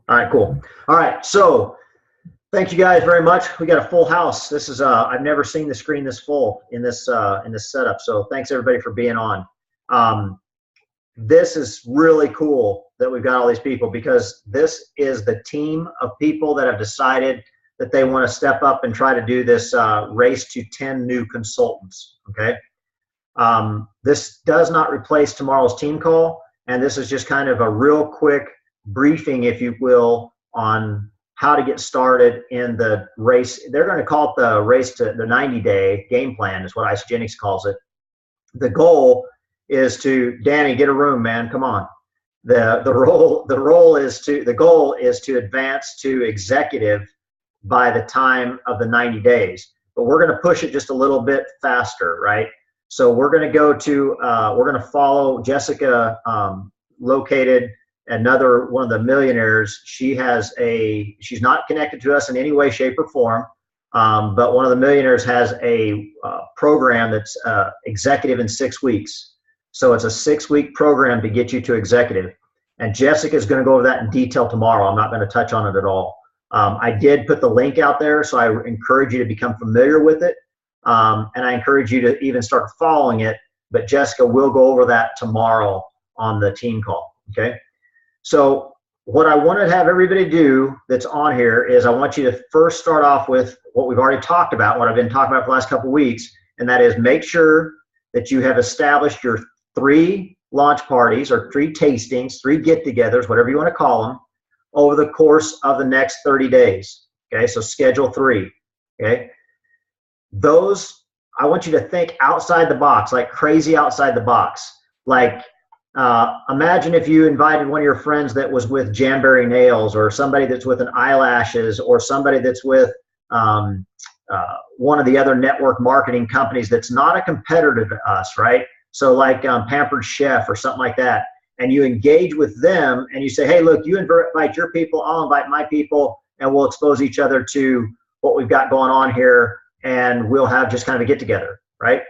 All right, cool. All right, so thank you guys very much. We got a full house. This is I've never seen the screen this full in this setup. So thanks everybody for being on. This is really cool that we've got all these people, because this is the team of people that have decided that they want to step up and try to do this race to 10 new consultants. Okay. This does not replace tomorrow's team call, and this is just kind of a real quick briefing, if you will, on how to get started in the race. They're going to call it the race to the 90-day game plan, is what Isogenics calls it. The goal is to, Danny, get a room, man. Come on. The goal is to advance to executive by the time of the 90 days. But we're going to push it just a little bit faster, right? So we're going to go to, we're going to follow Jessica, located another one of the millionaires. She's not connected to us in any way, shape, or form. But one of the millionaires has a program that's executive in 6 weeks. So it's a 6-week program to get you to executive. And Jessica is going to go over that in detail tomorrow. I'm not going to touch on it at all. I did put the link out there, so I encourage you to become familiar with it. And I encourage you to even start following it. But Jessica will go over that tomorrow on the team call. Okay. So what I want to have everybody do that's on here is I want you to first start off with what we've already talked about, what I've been talking about for the last couple of weeks, and that is make sure that you have established your 3 launch parties or 3 tastings, 3 get-togethers, whatever you want to call them, over the course of the next 30 days. Okay, so schedule 3. Okay, those, I want you to think outside the box, like crazy outside the box. Like, imagine if you invited one of your friends that was with Jamberry Nails, or somebody that's with an Eyelashes, or somebody that's with one of the other network marketing companies that's not a competitor to us, right? So like Pampered Chef or something like that. And you engage with them and you say, hey, look, you invite your people, I'll invite my people, and we'll expose each other to what we've got going on here, and we'll have just kind of a get together, right?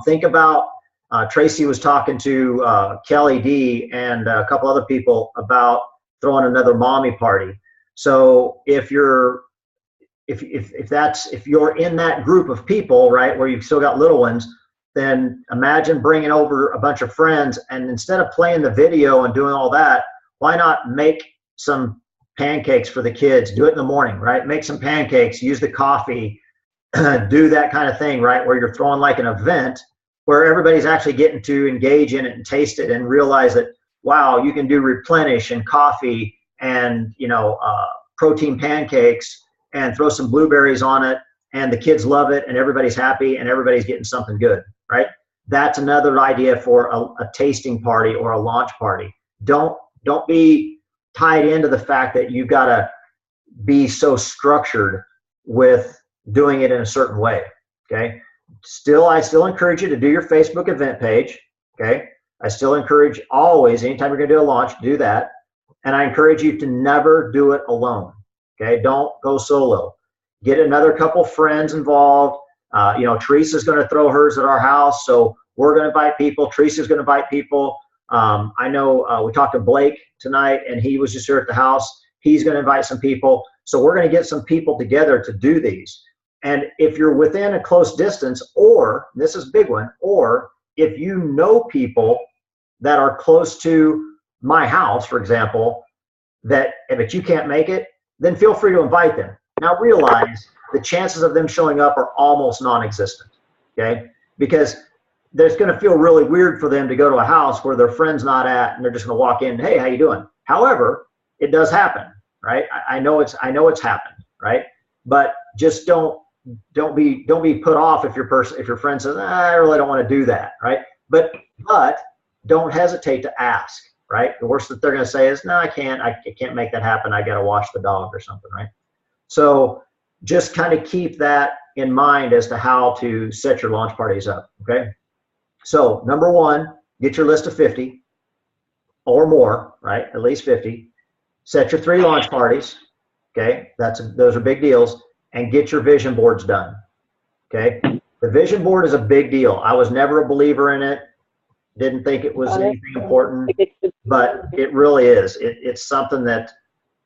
Think about, Tracy was talking to Kelly D and a couple other people about throwing another mommy party. So if you're in that group of people, right, where you've still got little ones, then imagine bringing over a bunch of friends, and instead of playing the video and doing all that, why not make some pancakes for the kids? Do it in the morning, right? Make some pancakes, use the coffee, do that kind of thing, right? Where you're throwing like an event where everybody's actually getting to engage in it and taste it and realize that, wow, you can do replenish and coffee and, protein pancakes and throw some blueberries on it, and the kids love it and everybody's happy and everybody's getting something good, right? That's another idea for a tasting party or a launch party. Don't be tied into the fact that you've got to be so structured with doing it in a certain way, okay? I still encourage you to do your Facebook event page, okay? I still encourage always, anytime you're going to do a launch, do that. And I encourage you to never do it alone, okay? Don't go solo. Get another couple friends involved. Teresa's going to throw hers at our house, so we're going to invite people. Teresa's going to invite people. I know we talked to Blake tonight, and he was just here at the house. He's going to invite some people. So we're going to get some people together to do these. And if you're within a close distance, or, this is a big one, or if you know people that are close to my house, for example, but you can't make it, then feel free to invite them. Now realize the chances of them showing up are almost non-existent, okay? Because there's going to feel really weird for them to go to a house where their friend's not at, and they're just going to walk in, hey, how you doing? However, it does happen, right? I know it's happened, right? But just don't be put off if your friend says, I really don't want to do that, right? But don't hesitate to ask, right? The worst that they're going to say is, no, I can't make that happen. I got to wash the dog or something, right? So just kind of keep that in mind as to how to set your launch parties up, okay? So number 1, get your list of 50 or more, right? At least 50. Set your 3 launch parties, okay? Those are big deals. And get your vision boards done, okay? The vision board is a big deal. I was never a believer in it. Didn't think it was anything important, but it really is. It's something that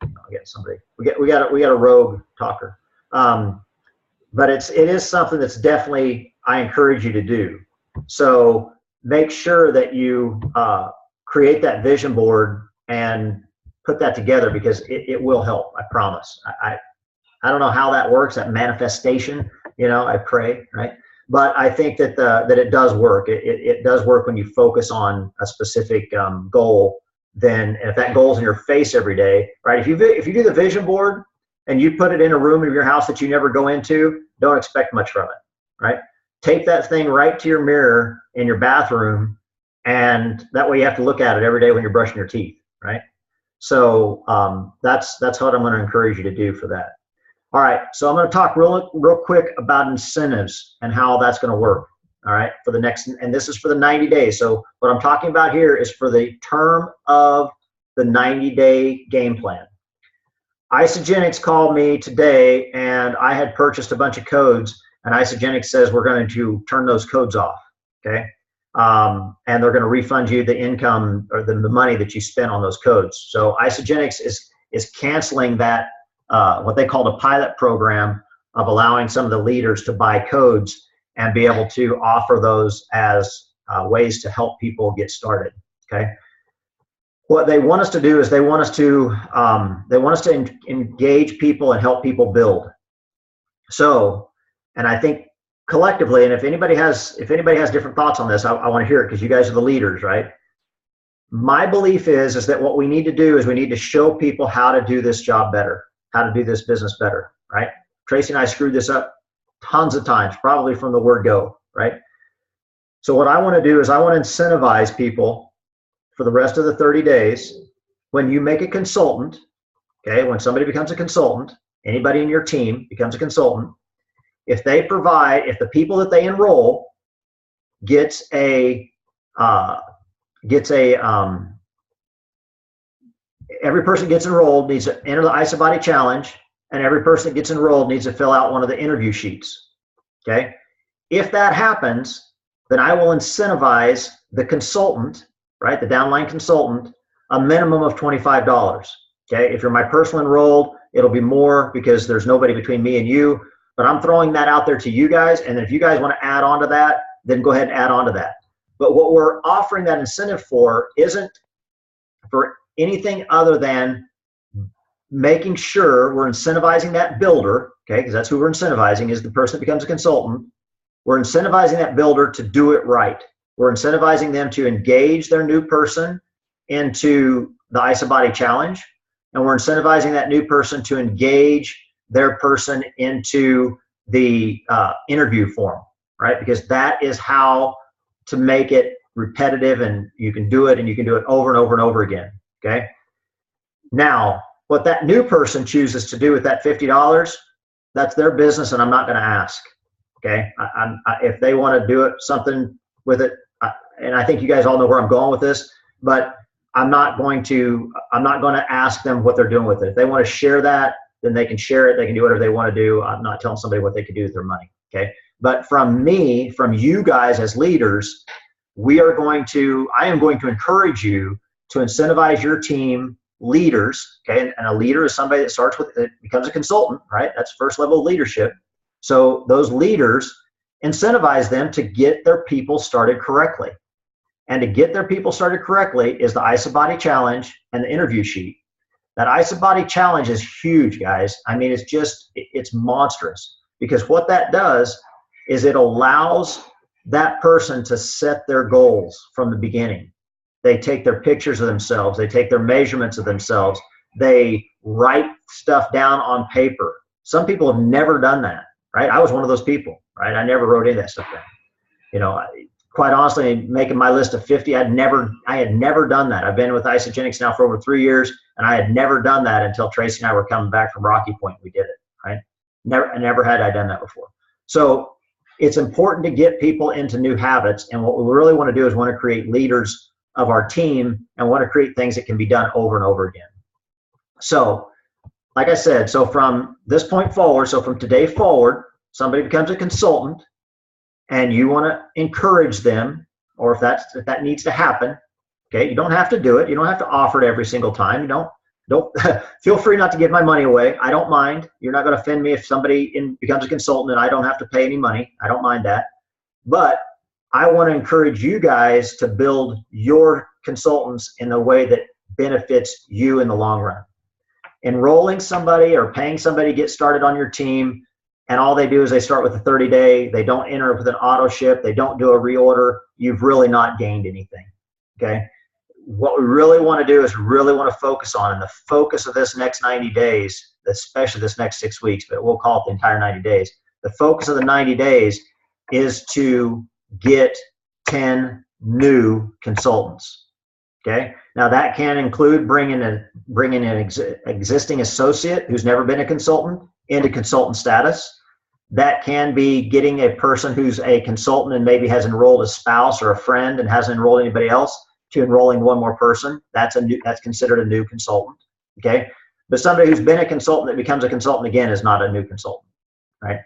I'll get somebody. We got a rogue talker. But it is something that's definitely I encourage you to do. So make sure that you create that vision board and put that together, because it will help. I promise. I don't know how that works, that manifestation. I pray, right? But I think that that it does work. It does work when you focus on a specific goal. Then, and if that goal's in your face every day, right? If you do the vision board and you put it in a room of your house that you never go into, don't expect much from it, right? Tape that thing right to your mirror in your bathroom, and that way you have to look at it every day when you're brushing your teeth, right? So that's what I'm going to encourage you to do for that. All right, so I'm going to talk real quick about incentives and how that's going to work. All right, for the next, and this is for the 90 days. So what I'm talking about here is for the term of the 90-day game plan. Isagenix called me today, and I had purchased a bunch of codes, and Isagenix says we're going to turn those codes off, okay? And they're going to refund you the income or the money that you spent on those codes. So Isagenix is canceling that, what they called a pilot program of allowing some of the leaders to buy codes and be able to offer those as ways to help people get started, okay? What they want us to do is they want us to engage people and help people build. So, and I think collectively, and if anybody has different thoughts on this, I want to hear it, because you guys are the leaders, right? My belief is that what we need to do is we need to show people how to do this job better, how to do this business better, right? Tracy and I screwed this up tons of times, probably from the word go, right? So what I want to do is I want to incentivize people for the rest of the 30 days. When you make a consultant, okay, when somebody becomes a consultant, anybody in your team becomes a consultant, if the people that they enroll every person gets enrolled needs to enter the IsaBody challenge, and every person that gets enrolled needs to fill out one of the interview sheets, okay? If that happens, then I will incentivize the consultant, right, the downline consultant, a minimum of $25, okay? If you're my personal enrolled, it'll be more because there's nobody between me and you, but I'm throwing that out there to you guys, and if you guys want to add on to that, then go ahead and add on to that. But what we're offering that incentive for isn't for anything other than making sure we're incentivizing that builder, okay, because that's who we're incentivizing, is the person that becomes a consultant. We're incentivizing that builder to do it right. We're incentivizing them to engage their new person into the IsaBody challenge, and we're incentivizing that new person to engage their person into the interview form, right? Because that is how to make it repetitive, and you can do it, and you can do it over and over and over again, okay? Now, what that new person chooses to do with that $50, that's their business, and I'm not going to ask, okay? If they want to do it, something with it, and I think you guys all know where I'm going with this, but I'm not going to ask them what they're doing with it. If they want to share that, then they can share it. They can do whatever they want to do. I'm not telling somebody what they can do with their money, okay? But from me, from you guys as leaders, I am going to encourage you to incentivize your team leaders, okay? And a leader is somebody that starts with, it becomes a consultant, right? That's first level of leadership. So those leaders, incentivize them to get their people started correctly. And to get their people started correctly is the IsaBody challenge and the interview sheet. That IsaBody challenge is huge, guys. I mean, it's monstrous, because what that does is it allows that person to set their goals from the beginning. They take their pictures of themselves. They take their measurements of themselves. They write stuff down on paper. Some people have never done that, right? I was one of those people, right? I never wrote any of that stuff down. You know, quite honestly, making my list of 50, I had never done that. I've been with Isagenix now for over 3 years, and I had never done that until Tracy and I were coming back from Rocky Point. We did it, right? Never had I done that before. So it's important to get people into new habits, and what we really want to do is want to create leaders of our team and want to create things that can be done over and over again. So, like I said, so from this point forward, so from today forward, somebody becomes a consultant, and you want to encourage them, or if that needs to happen, okay, you don't have to do it. You don't have to offer it every single time. You don't, Don't feel free not to give my money away. I don't mind. You're not going to offend me if somebody becomes a consultant and I don't have to pay any money. I don't mind that. But I want to encourage you guys to build your consultants in a way that benefits you in the long run. Enrolling somebody or paying somebody to get started on your team, and all they do is they start with a 30-day, they don't enter with an auto ship, they don't do a reorder, you've really not gained anything, okay? What we really want to do is really want to focus on, and the focus of this next 90 days, especially this next 6 weeks, but we'll call it the entire 90 days. The focus of the 90 days is to get 10 new consultants, okay? Now that can include bringing an existing associate who's never been a consultant into consultant status. That can be getting a person who's a consultant and maybe has enrolled a spouse or a friend and hasn't enrolled anybody else to enrolling one more person. That's considered a new consultant, okay? But somebody who's been a consultant that becomes a consultant again is not a new consultant, right?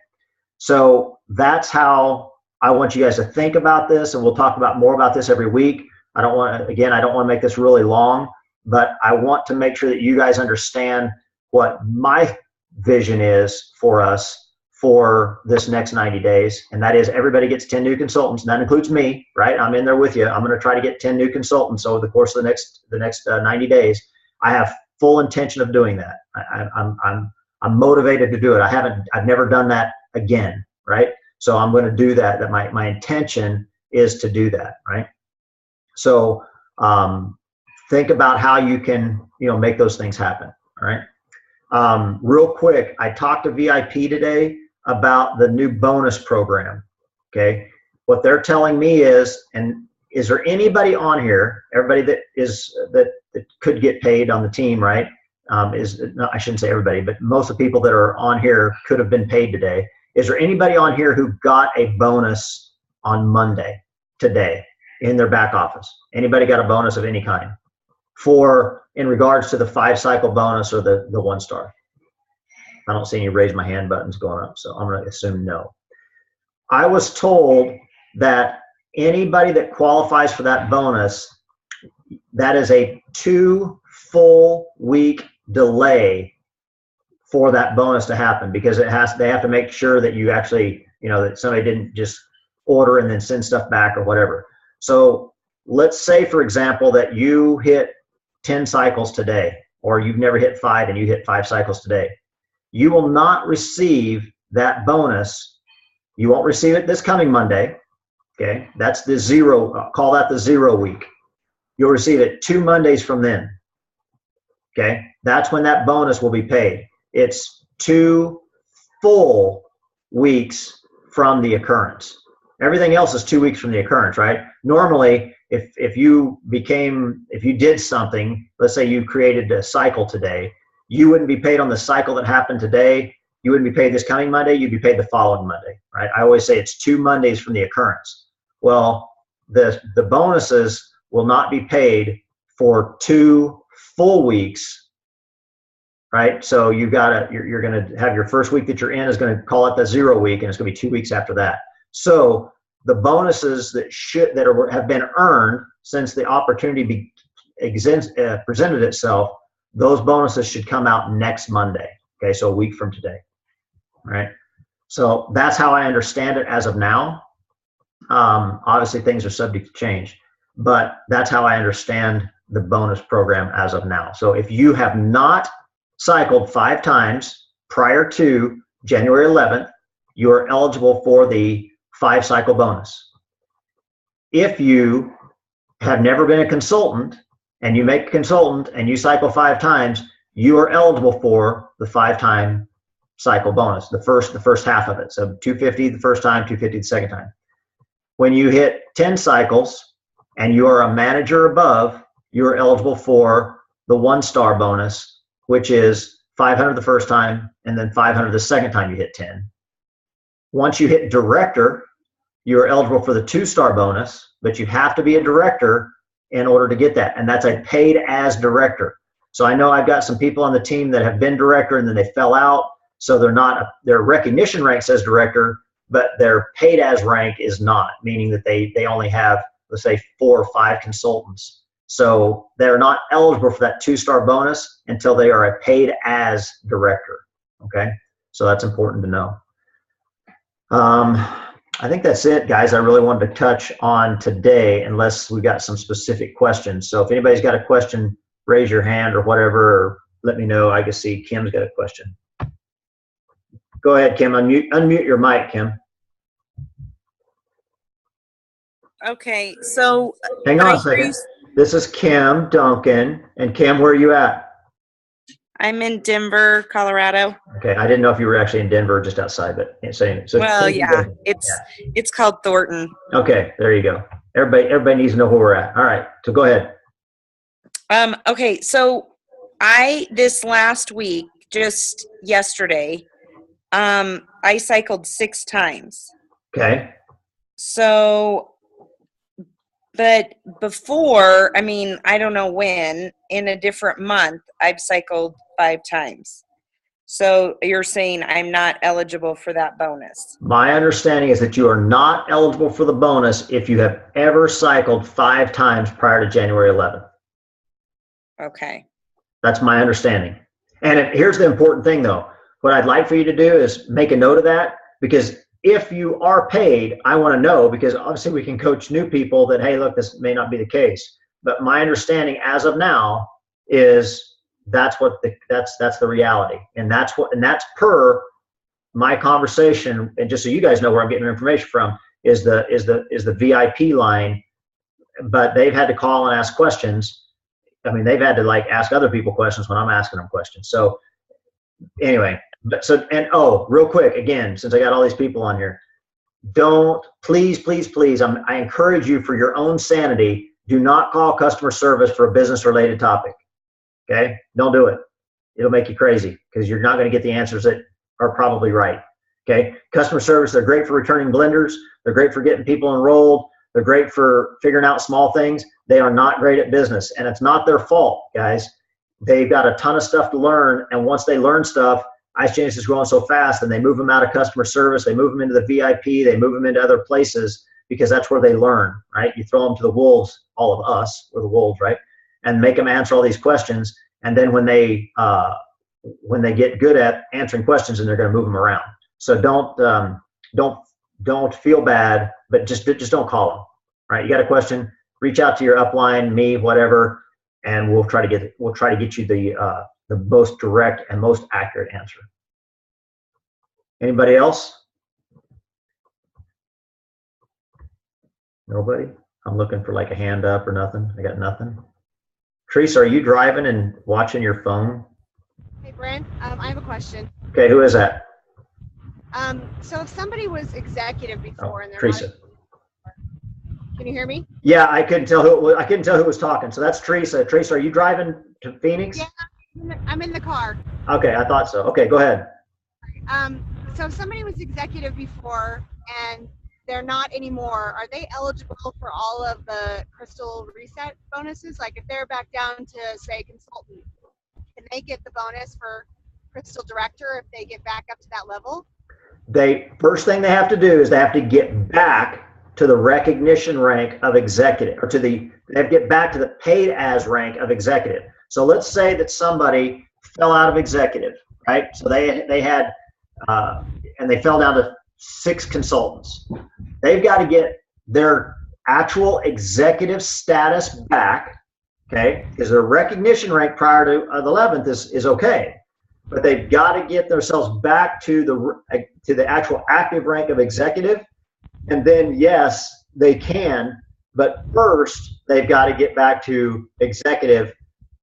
So that's how I want you guys to think about this, and we'll talk about more about this every week. I don't want to make this really long, but I want to make sure that you guys understand what my vision is for us for this next 90 days, and that is everybody gets 10 new consultants, and that includes me, right? I'm in there with you. I'm going to try to get 10 new consultants over the course of the next 90 days. I have full intention of doing that. I'm motivated to do it. I've never done that again, right? So I'm going to do that. That my intention is to do that, right? So think about how you can, make those things happen, all right? Real quick, I talked to VIP today about the new bonus program, okay? What they're telling me is, and is there anybody on here, everybody that could get paid on the team, right? No, I shouldn't say everybody, but most of the people that are on here could have been paid today. Is there anybody on here who got a bonus on Monday, today, in their back office? Anybody got a bonus of any kind in regards to the 5-cycle bonus or the 1-star? I don't see any raise my hand buttons going up, so I'm going to assume no. I was told that anybody that qualifies for that bonus, that is a 2 full week delay for that bonus to happen, because they have to make sure that you actually, that somebody didn't just order and then send stuff back or whatever. So let's say, for example, that you hit 10 cycles today, or you've never hit 5 and you hit 5 cycles today. You will not receive that bonus. You won't receive it this coming Monday, okay? That's the 0, call that the 0 week. You'll receive it 2 Mondays from then, okay? That's when that bonus will be paid. It's 2 full weeks from the occurrence. Everything else is 2 weeks from the occurrence, right? Normally, if you did something, let's say you created a cycle today, you wouldn't be paid on the cycle that happened today. You wouldn't be paid this coming Monday. You'd be paid the following Monday, right? I always say it's 2 Mondays from the occurrence. Well, the bonuses will not be paid for 2 full weeks, right? So you're going to have your first week that you're in is going to call it the 0 week, and it's going to be 2 weeks after that. So the bonuses that have been earned since the opportunity presented itself, those bonuses should come out next Monday, okay? So a week from today, right? So that's how I understand it as of now. Obviously, things are subject to change, but that's how I understand the bonus program as of now. So if you have not cycled 5 times prior to January 11th, you are eligible for the 5-cycle bonus. If you have never been a consultant and you make a consultant and you cycle 5 times, you are eligible for the 5-time cycle bonus, the first half of it. So 250 the first time, 250 the second time. When you hit 10 cycles and you are a manager above, you are eligible for the 1-star bonus, which is 500 the first time and then 500 the second time you hit 10. Once you hit director, you're eligible for the 2-star bonus, but you have to be a director in order to get that. And that's a paid as director. So I know I've got some people on the team that have been director and then they fell out. So their recognition rank says director, but their paid as rank is not, meaning that they only have, let's say, 4 or 5 consultants So they're not eligible for that 2-star bonus until they are a paid as director. Okay, so that's important to know. I think that's it, guys. I really wanted to touch on today, unless we got some specific questions. So if anybody's got a question, raise your hand or whatever, or let me know. I can see Kim's got a question. Go ahead, Kim. Unmute your mic, Kim. Okay, so hang on a second. This is Kim Duncan. And Kim, where are you at? I'm in Denver, Colorado. Okay, I didn't know if you were actually in Denver or just outside, but saying so. Well, yeah, it's called Thornton. Okay, there you go. Everybody needs to know where we're at. All right, so go ahead. Okay, so this last week, just yesterday, I cycled 6 times. Okay. So, but before, I mean, I don't know when, in a different month, I've cycled 5 times. So you're saying I'm not eligible for that bonus? My understanding is that you are not eligible for the bonus if you have ever cycled 5 times prior to January 11th. Okay. That's my understanding. And here's the important thing, though. What I'd like for you to do is make a note of that, because if you are paid, I want to know, because obviously we can coach new people that, hey, look, this may not be the case. But my understanding as of now is that's the reality. And that's per my conversation. And just so you guys know where I'm getting information from is the VIP line, but they've had to call and ask questions. I mean, they've had to ask other people questions when I'm asking them questions. So anyway, real quick, again, since I got all these people on here, please, I encourage you, for your own sanity, do not call customer service for a business related topic. Okay, don't do it. It'll make you crazy, because you're not going to get the answers that are probably right. Okay, customer service, they're great for returning blenders. They're great for getting people enrolled. They're great for figuring out small things. They are not great at business, and it's not their fault, guys. They've got a ton of stuff to learn, and once they learn stuff, Ice Genius is growing so fast, and they move them out of customer service, they move them into the VIP, they move them into other places, because that's where they learn, right? You throw them to the wolves, all of us, we're the wolves, right? And make them answer all these questions, and then when they get good at answering questions, then they're going to move them around. So don't feel bad, but just don't call them, right? You got a question, reach out to your upline, me, whatever, and we'll try to get you the most direct and most accurate answer. Anybody else? Nobody? I'm looking for a hand up or nothing. I got nothing. Teresa, are you driving and watching your phone? Hey, Brent, I have a question. Okay, who is that? So if somebody was executive before and they're Teresa. Can you hear me? Yeah, I couldn't tell who was talking. So that's Teresa. Teresa, are you driving to Phoenix? Yeah, I'm in the car. Okay, I thought so. Okay, go ahead. So if somebody was executive before and they're not anymore, are they eligible for all of the Crystal Reset bonuses? Like if they're back down to, say, consultant, can they get the bonus for Crystal Director if they get back up to that level? First thing they have to do is they have to get back to the recognition rank of executive, or they have to get back to the paid as rank of executive. So let's say that somebody fell out of executive, right? So they had, and they fell down to 6 consultants. They've got to get their actual executive status back, okay? Because their recognition rank prior to the 11th is okay, but they've got to get themselves back to the actual active rank of executive, and then yes, they can. But first, they've got to get back to executive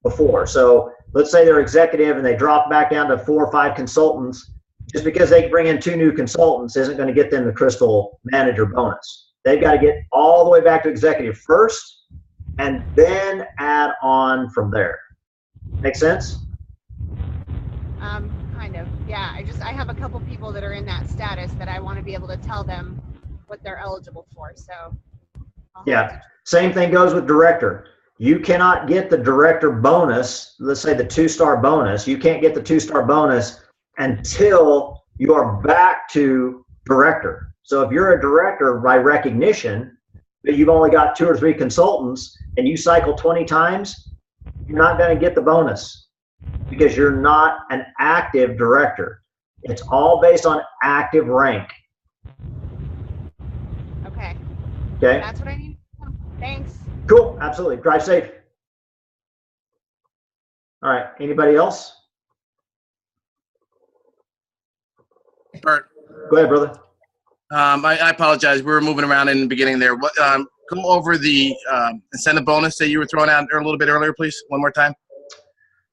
before. So let's say they're executive and they drop back down to 4 or 5 consultants. Just because they bring in 2 new consultants isn't going to get them the Crystal Manager bonus. They've got to get all the way back to executive first, and then add on from there. Make sense? Kind of. Yeah. I have a couple people that are in that status that I want to be able to tell them what they're eligible for. So. Yeah. Same thing goes with director. You cannot get the director bonus. Let's say the 2-star bonus. You can't get the 2-star bonus until you are back to director. So if you're a director by recognition, but you've only got 2 or 3 consultants and you cycle 20 times, you're not going to get the bonus because you're not an active director. It's all based on active rank. Okay. Okay. That's what I need. Thanks. Cool. Absolutely. Drive safe. All right. Anybody else? Bert, Go ahead, brother. I apologize. We were moving around in the beginning there. What, go over the incentive bonus that you were throwing out a little bit earlier, please, one more time.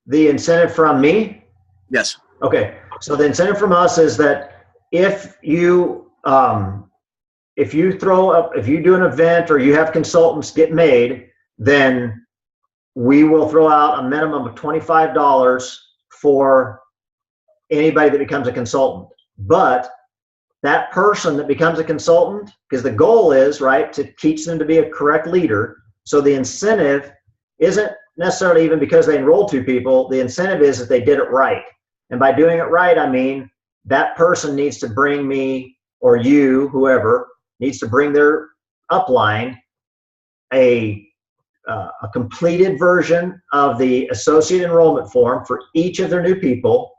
The incentive from me? Yes. Okay. So the incentive from us is that if you do an event or you have consultants get made, then we will throw out a minimum of $25 for anybody that becomes a consultant. But that person that becomes a consultant, because the goal is, right, to teach them to be a correct leader. So the incentive isn't necessarily even because they enrolled 2 people. The incentive is that they did it right. And by doing it right, I mean that person needs to bring me, or you, whoever, needs to bring their upline a completed version of the associate enrollment form for each of their new people.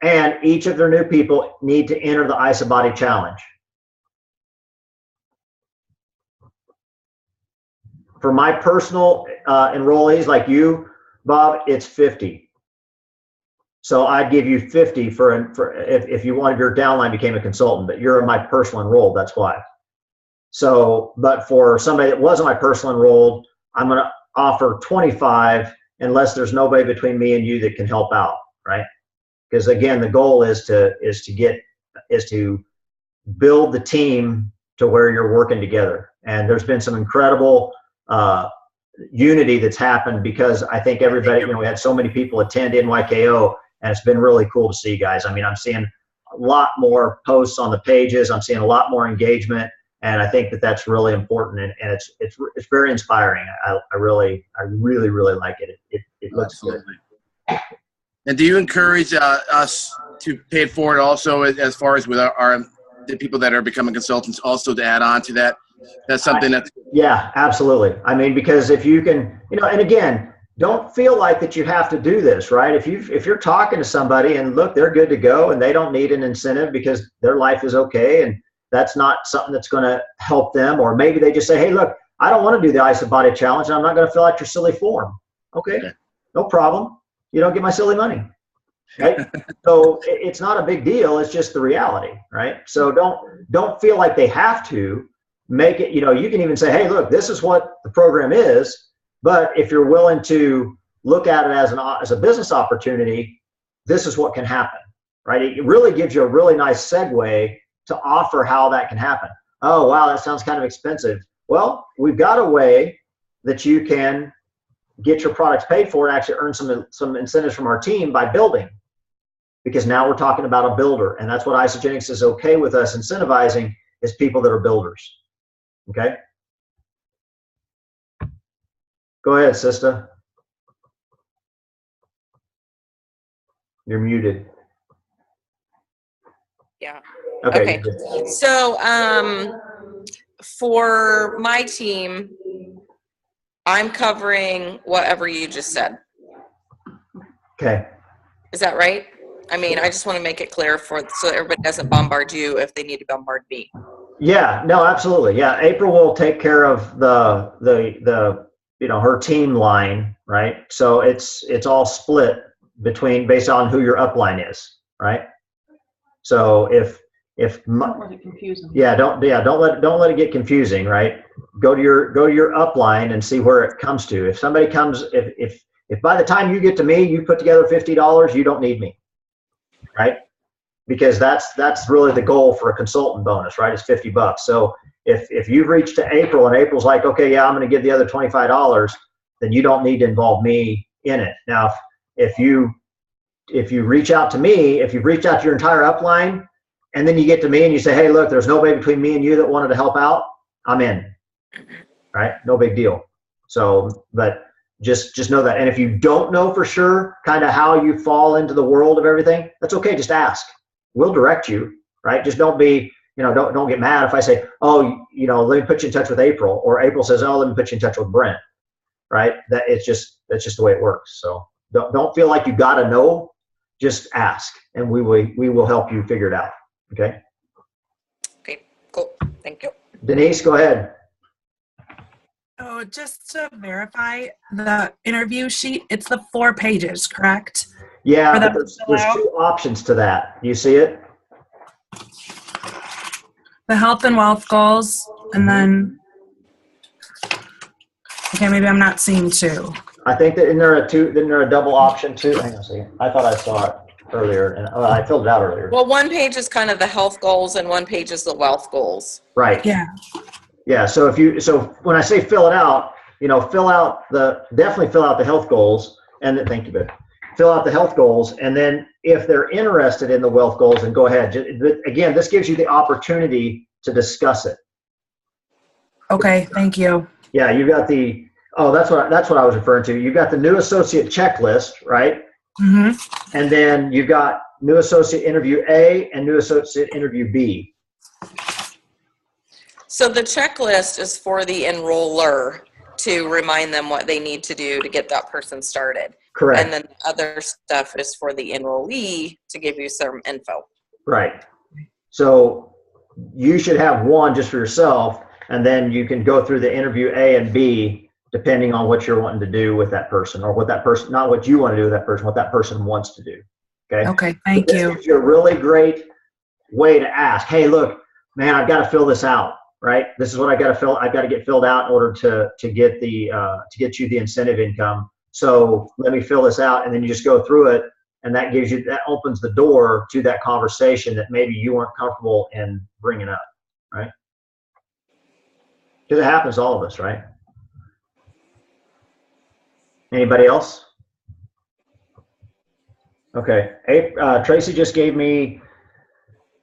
And each of their new people need to enter the IsaBody challenge. For my personal enrollees like you, Bob, it's 50. So I'd give you 50 for if you wanted your downline became a consultant, but you're my personal enrolled, that's why. So, but for somebody that wasn't my personal enrolled, I'm going to offer 25 unless there's nobody between me and you that can help out, right? Because again, the goal is to build the team to where you're working together. And there's been some incredible unity that's happened because I think everybody, we had so many people attend NYKO, and it's been really cool to see, guys. I mean, I'm seeing a lot more posts on the pages. I'm seeing a lot more engagement, and I think that that's really important, and it's very inspiring. I really like it. It looks good. And do you encourage us to pay it forward also as far as with the people that are becoming consultants also to add on to that? That's something that's... Yeah, absolutely. I mean, because if you can, and again, don't feel like that you have to do this, right? If you're talking to somebody and look, they're good to go and they don't need an incentive because their life is okay and that's not something that's going to help them, or maybe they just say, hey, look, I don't want to do the IsaBody challenge and I'm not going to fill out your silly form. Okay. No problem. You don't get my silly money, right? So it's not a big deal. It's just the reality, right? So don't feel like they have to make it. You can even say, hey, look, this is what the program is. But if you're willing to look at it as a business opportunity, this is what can happen, right? It really gives you a really nice segue to offer how that can happen. Oh, wow, that sounds kind of expensive. Well, we've got a way that you can get your products paid for and actually earn some incentives from our team by building, because now we're talking about a builder, and that's what Isagenix is okay with us incentivizing, is people that are builders. Okay, go ahead, sister. You're muted. Yeah. Okay. So for my team, I'm covering whatever you just said. Okay. Is that right? I mean, I just want to make it clear so everybody doesn't bombard you if they need to bombard me. Yeah, no, absolutely. Yeah, April will take care of the her team line, right? So it's all split based on who your upline is, right? So don't let it confuse them. Don't let it get confusing, right? Go to your upline and see where it comes to. If somebody comes, if by the time you get to me, you put together $50, you don't need me, right? Because that's really the goal for a consultant bonus, right? It's $50. So if you've reached to April and April's like, okay, yeah, I'm going to give the other $25, then you don't need to involve me in it. Now, if you reach out to me, if you've reached out to your entire upline, and then you get to me and you say, hey, look, there's nobody between me and you that wanted to help out, I'm in, right? No big deal. So, but just know that. And if you don't know for sure kind of how you fall into the world of everything, that's okay. Just ask. We'll direct you, right? Just don't be, don't get mad if I say, oh, let me put you in touch with April, or April says, oh, let me put you in touch with Brent, right? That's just the way it works. So don't feel like you got to know. Just ask, and we will help you figure it out. Okay. Okay, cool. Thank you. Denise, go ahead. Oh, just to verify the interview sheet, it's the 4 pages, correct? Yeah, For but them to there's fill out? 2 options to that. You see it? The health and wealth goals, and then, okay, maybe I'm not seeing 2. I think that isn't there a double option too? Hang on a second. I thought I saw it earlier, and I filled it out earlier. Well, one page is kind of the health goals and one page is the wealth goals. Right. Yeah. Yeah. So when I say fill it out, definitely fill out the health goals, and then, thank you, babe. Fill out the health goals, and then if they're interested in the wealth goals, then go ahead. Again, this gives you the opportunity to discuss it. Okay, thank you. Yeah, you've got that's what I was referring to. You've got the new associate checklist, right? Mm-hmm. And then you've got new associate interview A and new associate interview B. So the checklist is for the enroller to remind them what they need to do to get that person started. Correct. And then the other stuff is for the enrollee to give you some info. Right. So you should have one just for yourself, and then you can go through the interview A and B depending on what you're wanting to do with that person, or what that person, not what you want to do with that person, what that person wants to do. Okay. Okay, thank you. This gives you a really great way to ask, hey, look, man, I've got to fill this out, right? This is what I got to fill. I've got to get filled out in order to get you the incentive income. So let me fill this out, and then you just go through it, and that opens the door to that conversation that maybe you weren't comfortable in bringing up, right? Because it happens to all of us, right? Anybody else? Okay. Tracy just gave me,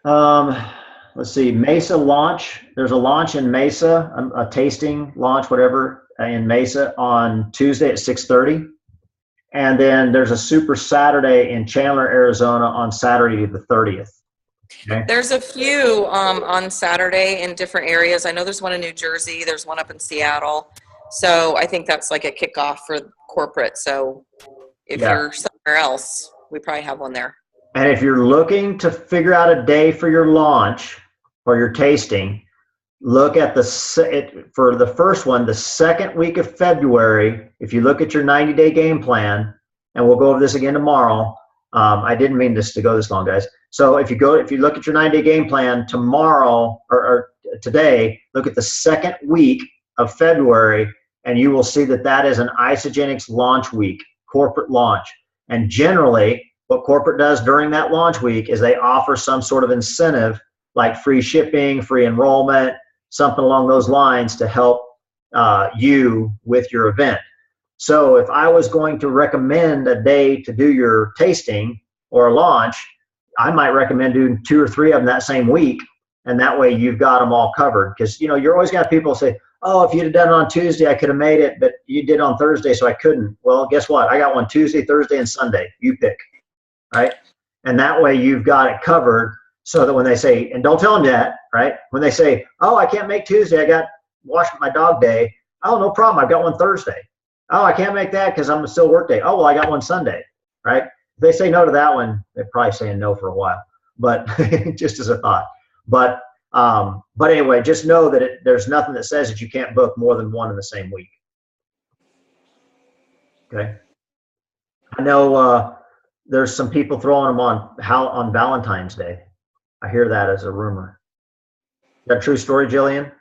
let's see, Mesa launch. There's a launch in Mesa, a tasting launch, whatever, in Mesa on Tuesday at 6:30. And then there's a Super Saturday in Chandler, Arizona on Saturday the 30th. Okay. There's a few on Saturday in different areas. I know there's one in New Jersey. There's one up in Seattle. So I think that's like a kickoff for corporate. So if you're somewhere else, we probably have one there. And if you're looking to figure out a day for your launch or your tasting, look at for the first one, the second week of February. If you look at your 90-day game plan, and we'll go over this again tomorrow. I didn't mean this to go this long, guys. So if you look at your 90-day game plan tomorrow or today, look at the second week of February, and you will see that is an Isagenix launch week, corporate launch. And generally, what corporate does during that launch week is they offer some sort of incentive, like free shipping, free enrollment, something along those lines to help you with your event. So if I was going to recommend a day to do your tasting or a launch, I might recommend doing 2 or 3 of them that same week, and that way you've got them all covered. Because you're always got people say, oh, if you'd have done it on Tuesday, I could have made it, but you did on Thursday, so I couldn't. Well, guess what? I got one Tuesday, Thursday, and Sunday. You pick, right? And that way you've got it covered, so that when they say, and don't tell them that, right? When they say, oh, I can't make Tuesday, I got wash my dog day. Oh, no problem, I've got one Thursday. Oh, I can't make that because I'm still work day. Oh, well, I got one Sunday, right? If they say no to that one, they're probably saying no for a while, but just as a thought. But anyway, just know that there's nothing that says that you can't book more than one in the same week. Okay. I know there's some people throwing them on Valentine's Day. I hear that as a rumor. Is that a true story, Jillian? Are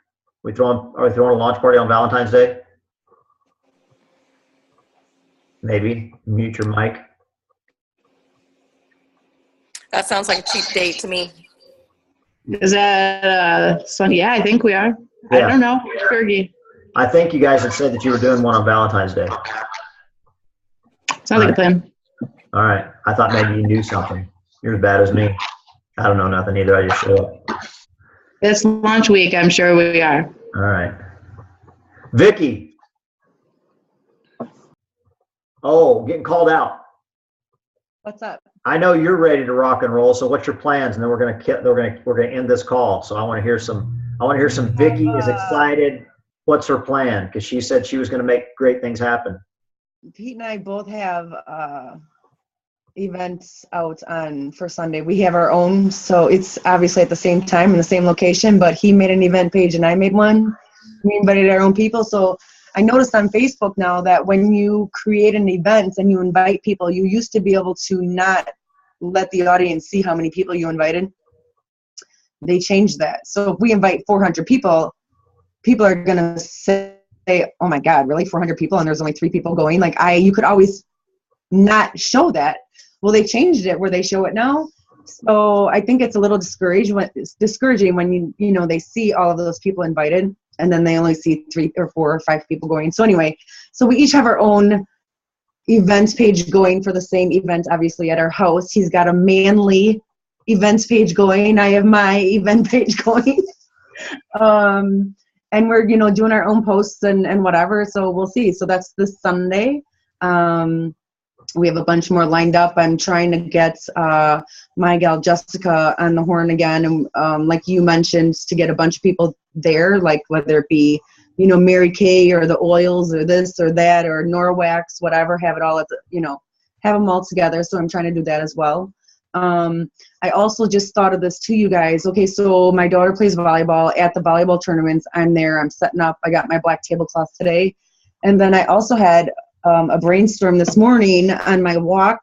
we throwing a launch party on Valentine's Day? Maybe. Mute your mic. That sounds like a cheap date to me. Is that so? Yeah, I think we are. Yeah. I don't know. Fergie. I think you guys had said that you were doing one on Valentine's Day. Sounds like a plan. All right. I thought maybe you knew something. You're as bad as me. I don't know nothing either. I just show up. It's launch week. I'm sure we are. All right. Vicky. Oh, getting called out. What's up? I know you're ready to rock and roll. So what's your plans? And then we're gonna end this call. So I want to hear some. Vicky is excited. What's her plan? Because she said she was going to make great things happen. Pete and I both have events out on for Sunday. We have our own, so it's obviously at the same time in the same location, but he made an event page and I made one. We invited our own people. So I noticed on Facebook now that when you create an event and you invite people, you used to be able to not let the audience see how many people you invited. They changed that. So if we invite 400 people, people are going to say, oh my God, really 400 people and there's only 3 people going? Like you could always not show that. Well, they changed it where they show it now. So I think it's a little discouraging when you know, they see all of those people invited and then they only see 3 or 4 or 5 people going. So anyway, so we each have our own events page going for the same event, obviously at our house. He's got a manly events page going. I have my event page going. And we're, you know, doing our own posts and whatever. So we'll see. So that's this Sunday. We have a bunch more lined up. I'm trying to get my gal Jessica on the horn again. And like you mentioned, to get a bunch of people there, like whether it be, you know, Mary Kay or the oils or this or that or Norwax, whatever, have it all at the, you know, have them all together. So I'm trying to do that as well. I also just thought of this to you guys. Okay, so my daughter plays volleyball. At the volleyball tournaments, I'm there. I'm setting up. I got my black tablecloth today. And then I also had a brainstorm this morning on my walk.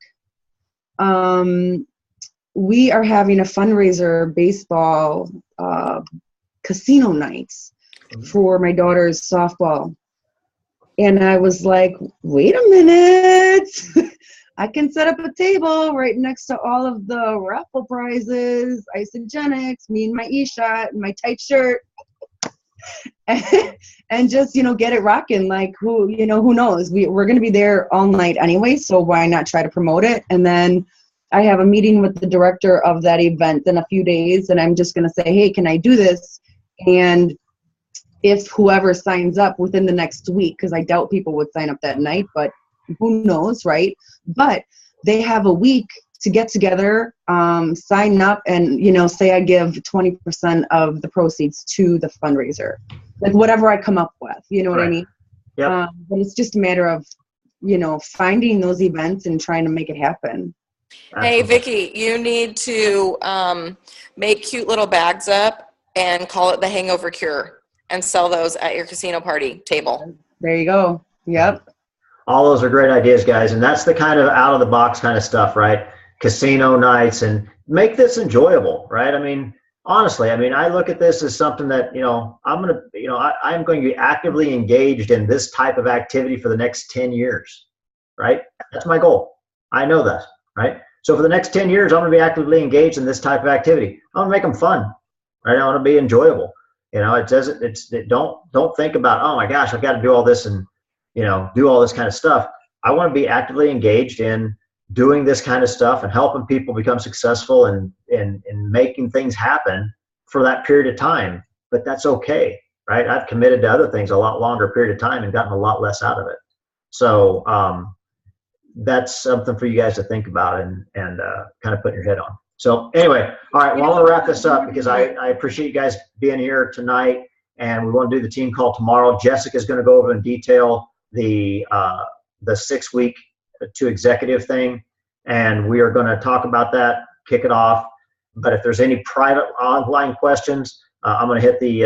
We are having a fundraiser baseball casino nights for my daughter's softball. And I was like, wait a minute. I can set up a table right next to all of the raffle prizes, Isogenics, me and my e-shot and my tight shirt. And just, you know, get it rocking. Like, who knows? We're going to be there all night anyway, so why not try to promote it? And then I have a meeting with the director of that event in a few days, and I'm just going to say, hey, can I do this? And if whoever signs up within the next week, because I doubt people would sign up that night, but who knows, right? But they have a week to get together, sign up, and, you know, say I give 20% of the proceeds to the fundraiser, like whatever I come up with, you know what I mean? Yep. But it's just a matter of, you know, finding those events and trying to make it happen. Hey, Vicki, you need to make cute little bags up and call it the hangover cure and sell those at your casino party table. There you go. Yep. All those are great ideas, guys. And that's the kind of out of the box kind of stuff, right? Casino nights, and make this enjoyable, right? I mean, honestly, I look at this as something that, you know, I'm going to be actively engaged in this type of activity for the next 10 years, right? That's my goal. I know that, right? So for the next 10 years, I'm going to be actively engaged in this type of activity. I want to make them fun, right? I want to be enjoyable. You know, don't think about, oh my gosh, I've got to do all this and, you know, do all this kind of stuff. I want to be actively engaged in doing this kind of stuff and helping people become successful and making things happen for that period of time. But that's okay, right? I've committed to other things a lot longer period of time and gotten a lot less out of it. So that's something for you guys to think about and kind of put your head on. So anyway, all right, well, I'm gonna wrap this up because I appreciate you guys being here tonight, and we want to do the team call tomorrow. Jessica's going to go over in detail the 6-week to executive thing, and we are going to talk about that, kick it off. But if there's any private online questions, I'm going to hit the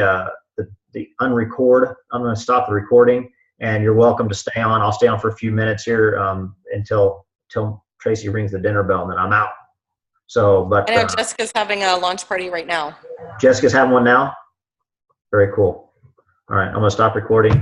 unrecord. I'm going to stop the recording, and you're welcome to stay on. I'll stay on for a few minutes here until Tracy rings the dinner bell, and then I'm out. So, but I know Jessica's having a launch party right now. Jessica's having one now. Very cool. All right, I'm going to stop recording.